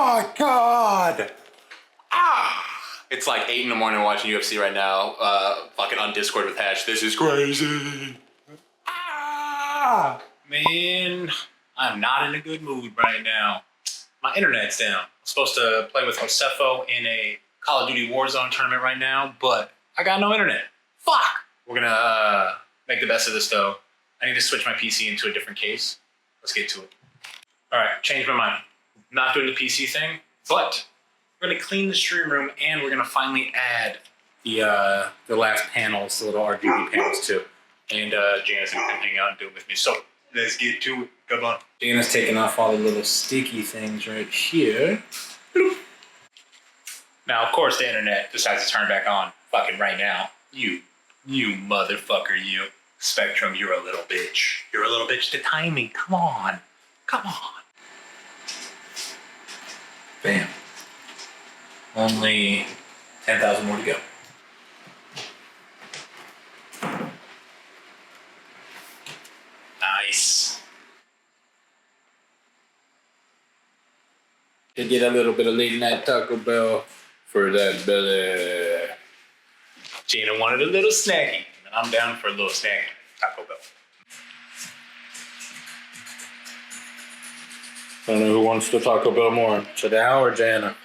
my God! It's like 8 in the morning watching UFC right now, fucking on Discord with Hash. This is crazy. Man, I'm not in a good mood right now. My internet's down. I'm supposed to play with Josefo in a Call of Duty Warzone tournament right now, but I got no internet. Fuck! We're gonna make the best of this though. I need to switch my PC into a different case. Let's get to it. All right, changed my mind. Not doing the PC thing, but we're gonna clean the stream room and we're gonna finally add the last panels, the little RGB panels too. And Jana's gonna come hang out and do it with me. So let's get to it. Come on. Jana's taking off all the little sticky things right here. Bloop. Now, of course, the internet decides to turn back on fucking right now. You motherfucker, you. Spectrum, you're a little bitch. You're a little bitch to timing. Come on. Come on. Bam. Only 10,000 more to go. Nice. Did get a little bit of late night Taco Bell for that belly. Jana wanted a little snacky, and I'm down for a little snacky Taco Bell. I don't know who wants the Taco Bell more, Chadao or Jana.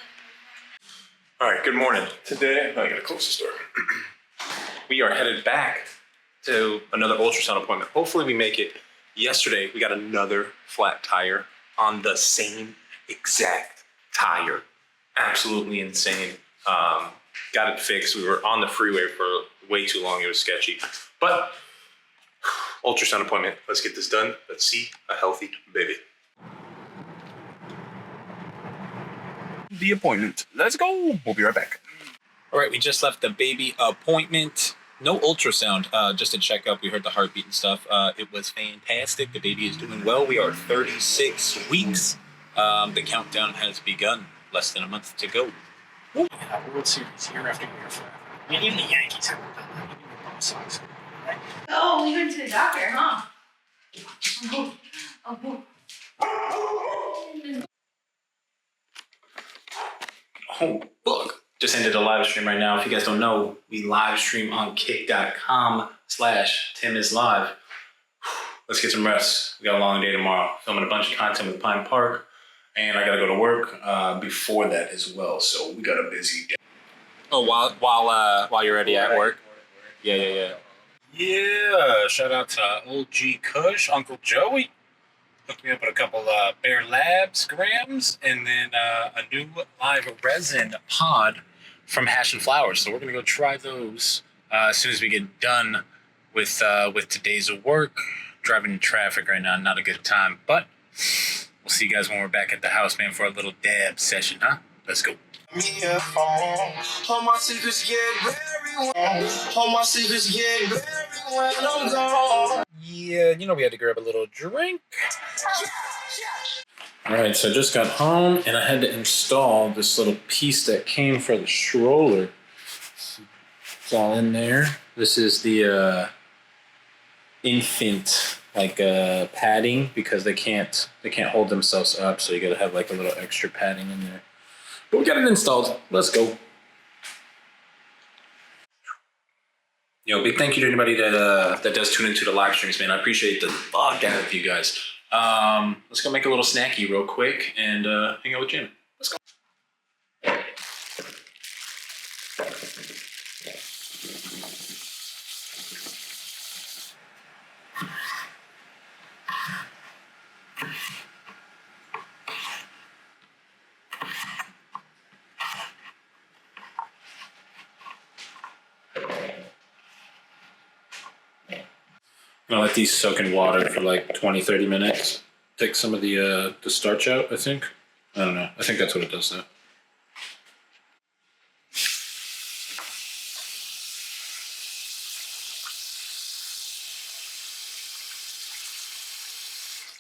All right, good morning. Today, I gotta close the door. We are headed back to another ultrasound appointment. Hopefully we make it. Yesterday, we got another flat tire on the same exact tire. Absolutely insane. Got it fixed. We were on the freeway for way too long. It was sketchy. But ultrasound appointment. Let's get this done. Let's see a healthy baby. The appointment. Let's go. We'll be right back. All right, we just left the baby appointment. No ultrasound, just a checkup. We heard the heartbeat and stuff. It was fantastic. The baby is doing well. We are 36 weeks. The countdown has begun. Less than a month to go. Yeah, World Series year after year forever. I mean, even the Yankees haven't done that. Even the Red Sox. Right? Oh, we went to the doctor, huh? Oh, look. Just ended a live stream right now. If you guys don't know, we live stream on kick.com/TimIsLive. Let's get some rest. We got a long day tomorrow. Filming a bunch of content with Pine Park. And I gotta go to work before that as well. So we got a busy day. Oh, while you're already at work? Yeah. Yeah, shout out to OG Kush, Uncle Joey. Hooked me up with a couple Bear Labs grams and then a new live resin pod from Hash and Flowers. So we're gonna go try those as soon as we get done with today's work. Driving in traffic right now, not a good time, but we'll see you guys when we're back at the house, man, for a little dab session, huh? Let's go. All my secrets get when I'm gone. Yeah, you know we had to grab a little drink. All right, so I just got home and I had to install this little piece that came for the stroller. It's all in there. This is the infant padding because they can't hold themselves up, so you gotta have like a little extra padding in there. But we got it installed. Let's go. Yo, big thank you to anybody that does tune into the live streams, man. I appreciate the fuck out of you guys. Let's go make a little snacky real quick and hang out with Jim. Let's go. I'm gonna let these soak in water for like 20-30 minutes. Take some of the starch out, I think. I don't know. I think that's what it does though.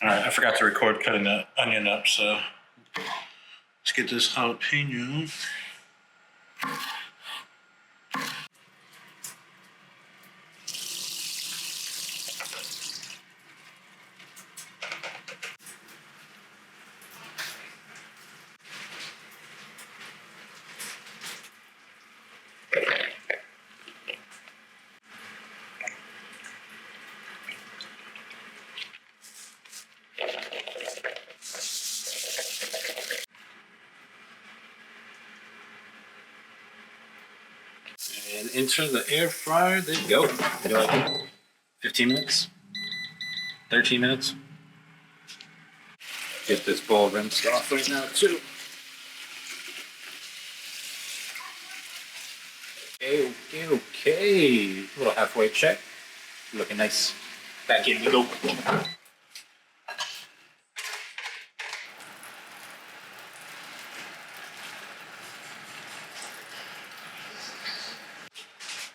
Alright, I forgot to record cutting the onion up, so let's get this jalapeno. and enter the air fryer. There you go. Maybe like 15 minutes, 13 minutes. Get this bowl rinsed off right now too. Okay. A little halfway check. Looking nice. Back in we go.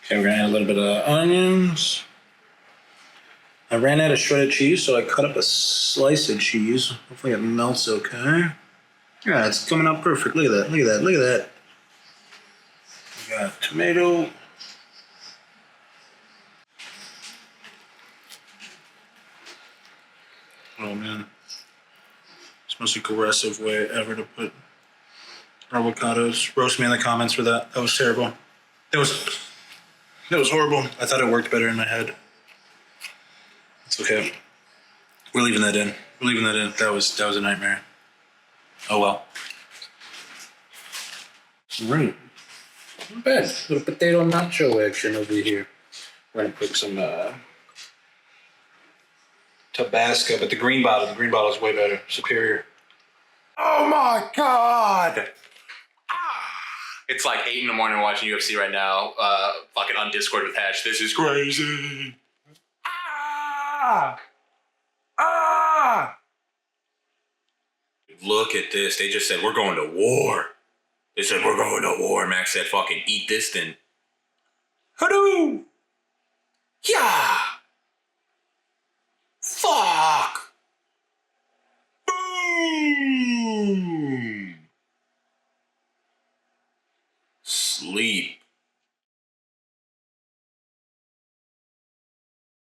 Okay, we're gonna add a little bit of onions. I ran out of shredded cheese, so I cut up a slice of cheese. Hopefully it melts okay. Yeah, it's coming out perfect. Look at that, look at that, look at that. We got tomato. Oh man. It's the most aggressive way ever to put avocados. Roast me in the comments for that. That was terrible. It was horrible. I thought it worked better in my head. It's okay. We're leaving that in. We're leaving that in. That was a nightmare. Oh well. Right. Not bad. Little potato nacho action over here. We're gonna put some Tabasco, but the green bottle is way better, superior. Oh my god! It's like 8 in the morning watching UFC right now. Fucking on Discord with Hash. This is crazy. Look at this. They just said we're going to war. They said we're going to war. Max said fucking eat this then. Hadoo! Yeah! Fuck! Boom! Sleep.